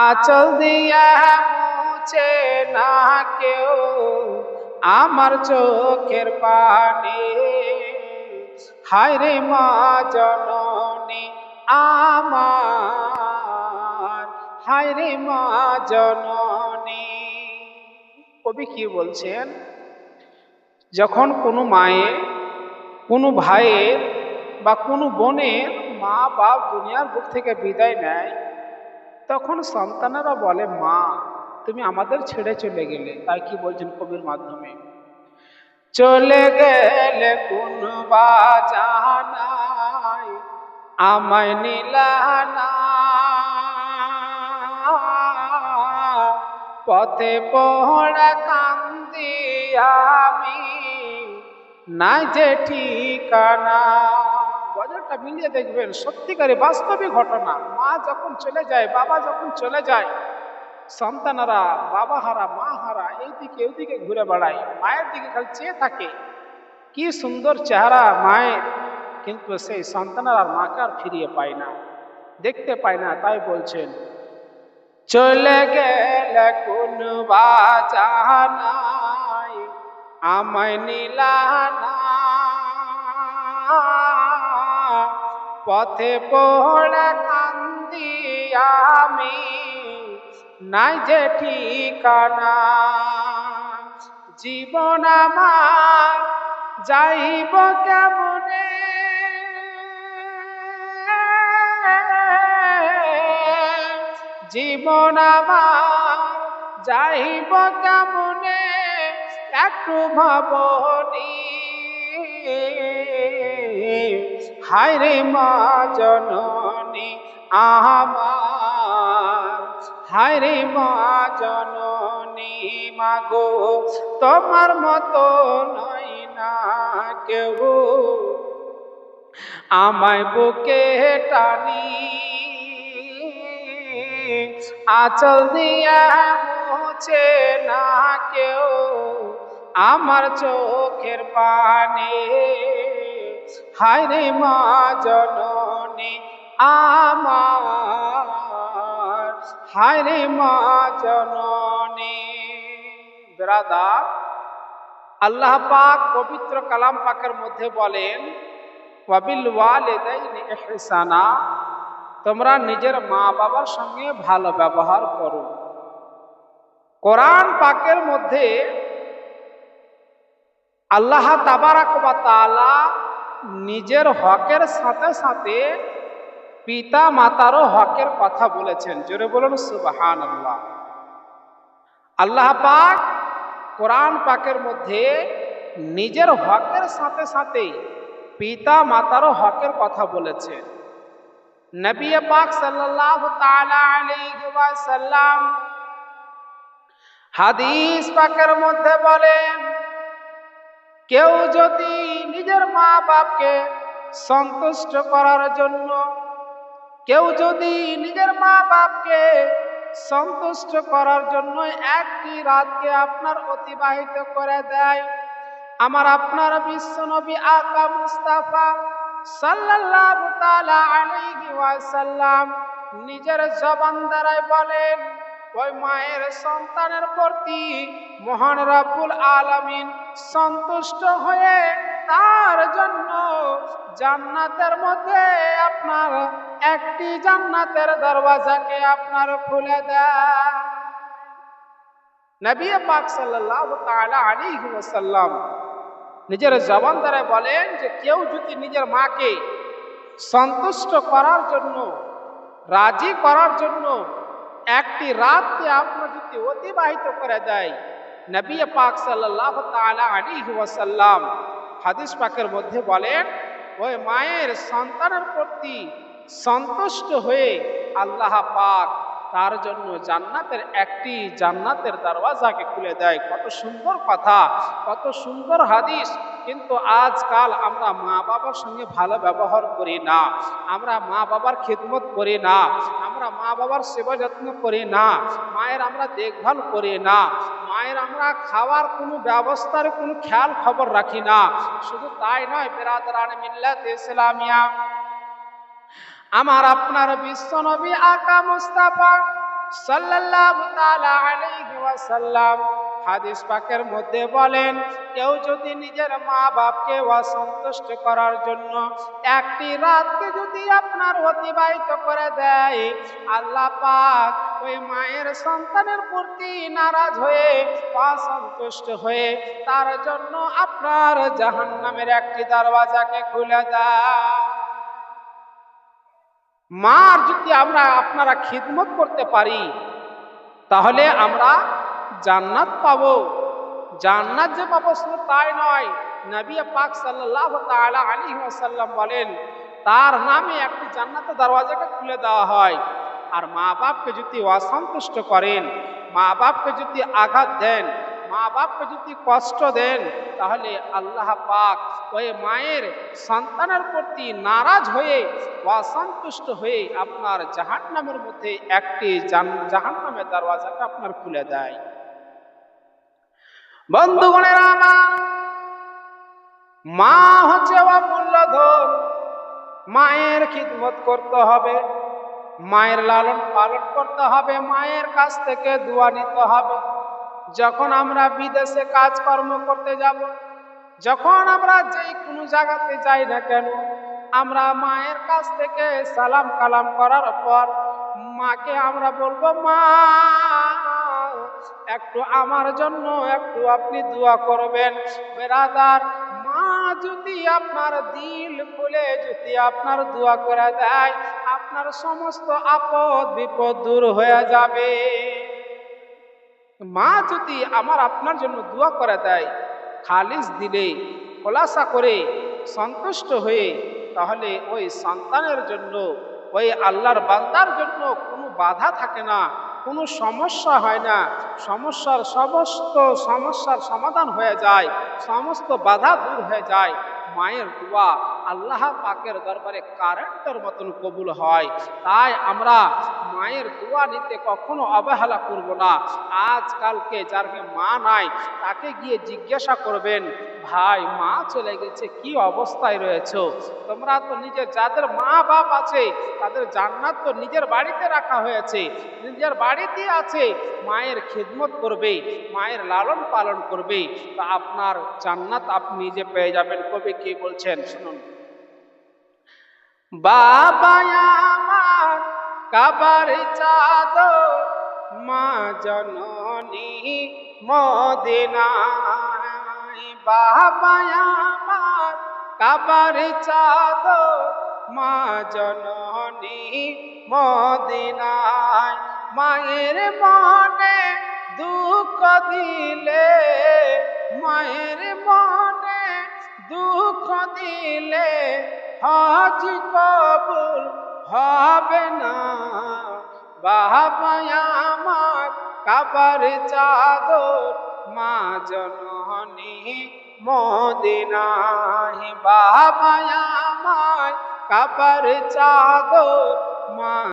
আঁচল দিয়া মুছে না কেউ আমার চোখের পানি। হায়রে মা জননী আমার, হায়রে মা জননী। কবি কি বলছেন, যখন কোনো মায়ের, কোনো ভাইয়ের বা কোনো বোনের মা বাপ দুনিয়ার বুক থেকে বিদায় নেয়, তখন সন্তানেরা বলে মা তুমি আমাদের ছেড়ে চলে গেলে। তাই কি বলছেন কবির মাধ্যমে, চলে গেলে কোন বাজানায় আমায় নিলানা, পথে পড়া কান্দি আমি নাই যে ঠিকানা। গজলটা মিলিয়ে দেখবেন, সত্যিকারে বাস্তবিক ঘটনা। মা যখন চলে যায়, বাবা যখন চলে যায়, সন্তানরা বাবা হারা মা হারা এইদিকে ওইদিকে ঘুরে বেড়ায়, মায়ের দিকে খালি চেয়ে থাকে। কি সুন্দর চেহারা মায়ের, কিন্তু সেই সন্তানরা মাকে আর ফিরিয়ে পায় না, দেখতে পায় না। তাই বলছেন, চলে গেলে কোন বাজানায় আমায় নিলানা, পথে পড়ে কান্দি আমি নাই যে ঠিকানা। জীবন আমার যাইব কেমনে, জীবন আমার যাইব কেমনে একটু ভাবনি। হায়রে মা জননী আমার, হায়রে মা জননী। মাগো তোমার মতো নয় না কেউ আমায় বুকে টানি, আঁচল দিয়া মুছে না কেউ আমার চোখের পানি। হায়রে মা জননী আমার, হায়রে মা জননী। ব্রাদার, আল্লাহ পাক পবিত্র কালাম পাকের মধ্যে বলেন, ওয়াবিল ওয়ালিদাইনি ইহসানা, তোমরা নিজের মা বাবার সঙ্গে ভালো ব্যবহার করো। কোরআন পাকের মধ্যে আল্লাহ তাবারাক ওয়া তাআলা নিজের হকের সাথে সাথে পিতা মাতারও হকের কথা বলেছেন। জোরে বলুন সুবহানাল্লাহ। আল্লাহ পাক কোরআন পাকের মধ্যে নিজের হকের সাথে সাথে পিতা মাতারও হকের কথা বলেছেন। নবী পাক সাল্লাল্লাহু তাআলা আলাইহি ওয়াসাল্লাম হাদিস পাকের মধ্যে বলেন, কেউ যদি নিজের মা বাপকে সন্তুষ্ট করার জন্য, কেউ যদি নিজের মা বাপকে সন্তুষ্ট করার জন্য একটি রাতকে আপনার অতিবাহিত করে দেয়, আমার আপনার বিশ্বনবী আকা মুস্তাফা সাল্লাল্লাহু তাআলা আলাইহি ওয়াসাল্লাম নিজের জবান দ্বারাই বলেন, ওই মায়ের সন্তানের প্রতি মহান রব্বুল আলামিন সন্তুষ্ট হয়ে তার জন্য জান্নাতের মধ্যে আপনার একটি জান্নাতের দরওয়াজাকে আপনার খুলে দেয়। নবী পাক সাল্লাল্লাহু তাআলা আলাইহি ওয়াসাল্লাম নিজের জবান দ্বারা বলেন যে কেউ যদি নিজের মাকে সন্তুষ্ট করার জন্য, রাজি করার জন্য একটি রাতকে আপনার যদি অতিবাহিত করে দেয়, নবী পাক সাল্লাল্লাহু তাআলা আলাইহি ওয়াসাল্লাম হাদিস পাকের মধ্যে বলেন, ওই মায়ের সন্তানের প্রতি সন্তুষ্ট হয়ে আল্লাহ পাক তার জন্য জান্নাতের একটি জান্নাতের দরওয়াজাকে খুলে দেয়। কত সুন্দর কথা, কত সুন্দর হাদিস। কিন্তু আজকাল আমরা মা বাবার সঙ্গে ভালো ব্যবহার করি না, আমরা মা বাবার খিদমত করি না, আমরা মা বাবার সেবা যত্ন করি না, মায়ের আমরা দেখভাল করি না, মায়ের আমরা খাওয়ার কোনো ব্যবস্থার কোনো খেয়াল খবর রাখি না। শুধু তাই নয় বিরাদরান মিল্লাত ইসলামিয়া, আমার আপনার বিশ্বনবী আকা মুস্তাফা সাল্লাল্লাহু তাআলা আলাইহি ওয়াসাল্লাম হাদিস পাকের মধ্যে বলেন, কেউ যদি নিজের মা বাপকে অসন্তুষ্ট করার জন্য একটি রাতকে যদি আপনার অতিবাহিত করে দেয়, আল্লাহ পাক ওই মায়ের সন্তানের প্রতি নারাজ হয়ে অসন্তুষ্ট হয়ে তার জন্য আপনার জাহান্নামের একটি দরওয়াজাকে খুলে দেয়। মার যদি আপনারা খিদমত করতে পারি, তাহলে আমরা জান্নাত পাবো। জান্নাত যে পাবো শুধু তাই নয়, নবী পাক সাল্লাল্লাহু তাআলা আলাইহি ওয়াসাল্লাম বলেন, তার নামে একটি জান্নাতের দরওয়াজাকে খুলে দেওয়া হয়। আর মা বাপকে যদি অসন্তুষ্ট করেন, মা বাপকে যদি আঘাত দেন, মা বাপকে যদি কষ্ট দেন, তাহলে আল্লাহ পাক ওই মায়ের সন্তানের প্রতি নারাজ হয়ে অসন্তুষ্ট হয়ে আপনার জাহান্নামের মধ্যে একটি জাহান্নামের দরওয়াজাকে আপনার খুলে দেয়। বন্ধুগণেরা আমার, মা হচ্ছে অমূল্য ধন। মায়ের খিদমত করতে হবে, মায়ের লালন পালন করতে হবে, মায়ের কাছ থেকে দোয়া নিতে হবে। যখন আমরা বিদেশে কাজকর্ম করতে যাব, যখন আমরা যে কোনো জায়গাতে যাই না কেন, আমরা মায়ের কাছ থেকে সালাম কালাম করার পর মাকে আমরা বলবো, মা একটু আমার জন্য একটু আপনি দোয়া করবেন। বেরাদার, মা যদি আপনার দিল খুলে যদি আপনার দোয়া করে দেয়, আপনার সমস্ত আপদ বিপদ দূর হয়ে যাবে। মা যদি আপনার জন্য দোয়া করে দেয়, খালিস দিলে, খোলাসা করে, সন্তুষ্ট হয়ে, তাহলে ওই সন্তানের জন্য, ওই আল্লাহর বান্দার জন্য কোনো বাধা থাকে না, কোনো সমস্যা হয় না। সমস্ত সমস্যার সমাধান হয়ে যায়, সমস্ত বাধা দূর হয়ে যায়। মায়ের দোয়া আল্লাহ পাকের দরবারে কারেন্টের মতন কবুল হয়। তাই আমরা মায়ের দোয়া নিতে কখনো অবহেলা করব না। আজকালকে যার মা নাই, তাকে গিয়ে জিজ্ঞাসা করবেন, ভাই মা চলে গেছে, কি অবস্থায় রয়েছে? তোমরা তো নিজের যাদের মা বাপ আছে তাদের জান্নাত তো নিজের বাড়িতে রাখা হয়েছে, নিজের বাড়িতে আছে। মায়ের খিদমত করবে, মায়ের লালন পালন করবে, তা আপনার জান্নাত আপনি নিজে পেয়ে যাবেন। কবি কি বলছেন শুনুন। বাবা আমার কাবার চাদর, মা জননী মদিনায়। বাবা আমার কাবার চাদর, মা জননী মদিনায়। মায়ের মনে দুঃখ দিলে, মায়ের মনে দুঃখ দিলে হজ কবুল হবে না। বাবা আমার কাবার চাদর, মা জননী মদিনায়। বাবা আমার কাবার চাদর, মা